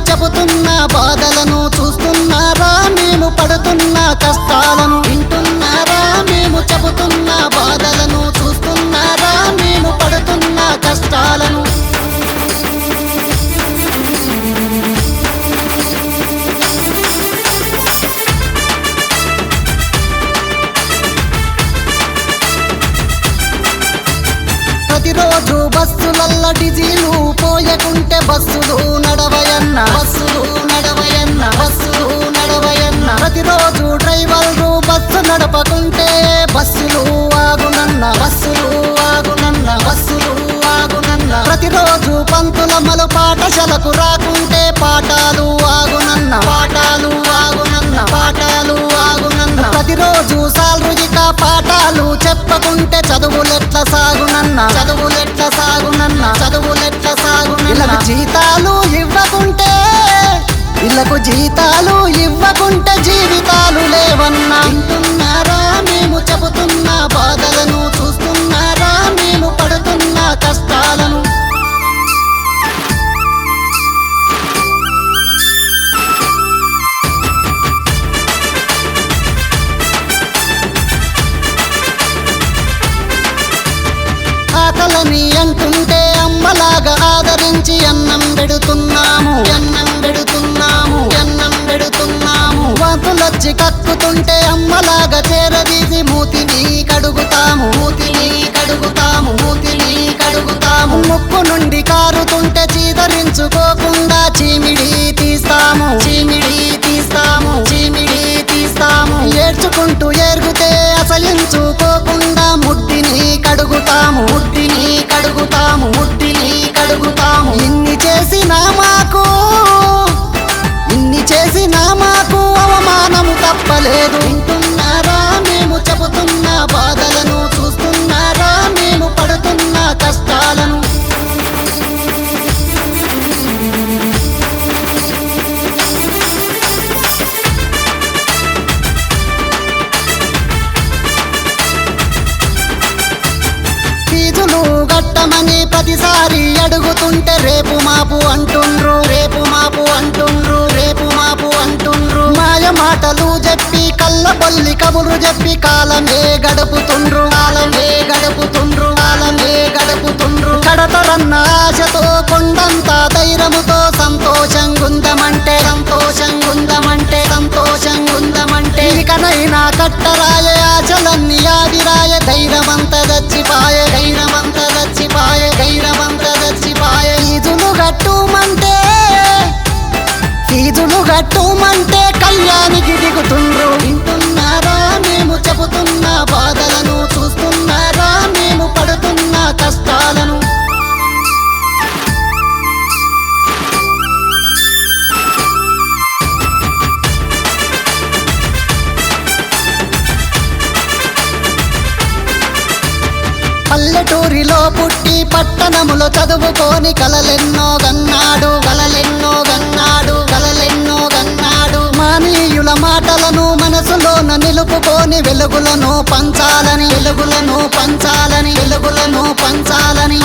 చెబుతున్న బాధలను చూస్తున్నారా మేము పడుతున్న కష్టాలను వింటున్నారా మేము చెబుతున్న బాధలను చూస్తున్నారా మేము పడుతున్న కష్టాలను ప్రతిరోజు బస్సులల్ల డీజిలు పోయకుంటే బస్సులు నడవయన్న ప్రతిరోజు డ్రైవర్లు బస్సు నడపకుంటే బస్సులు ఆగునన్న ప్రతిరోజు పంతులమ్మలు పాఠశాలకు రాకుంటే పాఠాలు ఆగునన్న ప్రతిరోజు సాల్రుజిక పాఠాలు చెప్పకుంటే చదువులెట్ల సాగునన్న ఇళ్ళకు జీతాలు ఇవ్వకుంటే జీవితాలు లేవన్నా వింటున్నారా మేము చెబుతున్న బాధలను చూస్తున్నారా మేము పడుతున్న కష్టాలను ఆకలని అంటుంటే అమ్మలాగా ఆదరించి అన్నం పెడుతున్నాము వాతులొచ్చి కక్కుతుంటే అమ్మలాగా చేరదీసి మూతిని కడుగుతాము ముక్కు నుండి కారుతుంటే చీదరించుకోకుండా చీమిడి తీస్తాము ఏడ్చుకుంటూ ఏరుగుతే అసలించుకోకుండా ముడ్డిని కడుగుతాము ఇన్ని చేసినా మాకు అవమానము తప్పలేదు వింటున్నారా మేము చెబుతున్న బాధలను చూస్తున్నారా మేము పడుతున్న కష్టాలను ఫీజులు గట్టమని ప్రతిసారి అడుగుతుంటే రేపు మాపు అంటుండ్రు మాయ మాటలు చెప్పి కళ్ళబొల్లి కబురు చెప్పి కాలమే గడుపుతుండ్రు కడతరన్న ఆశతో కొండంత ధైర్యముతో సంతోషంగుందమంటే ఇకనైనా కట్టరాయే ఆశలన్నీ ఆవిరాయ ధైర్యమంత దచ్చిపాయే ఫీజులు గట్టుమంటే కళ్యాణికి దిగుతుండ్రు వింటున్నారా మేము చెబుతున్న బాధలను చూస్తున్నారా మేము పడుతున్న కష్టాలను పల్లెటూరిలో పుట్టి పట్టణములో చదువుకొని కలలెన్నో గన్నాడు మానీయుల మాటలను మనసులోన నిలుపుకొని వెలుగులను పంచాలని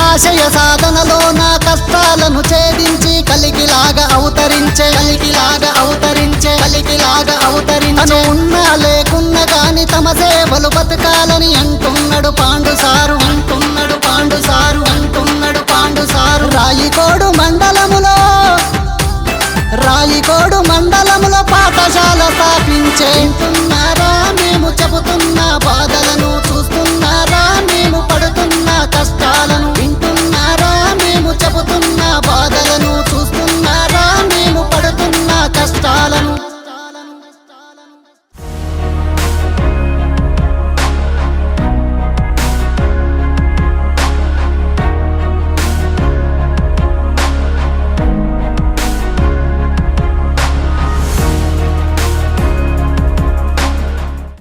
ఆశయ సాధనలో నా కష్టాలను ఛేదించి కలిగిలాగా అవతరించే తను ఉన్నా లేకున్నా గాని తమ సేవలు బతకాలని అంటున్నాడు పాండు సారు రాయికోడు మండలములో పాఠశాల స్థాపించే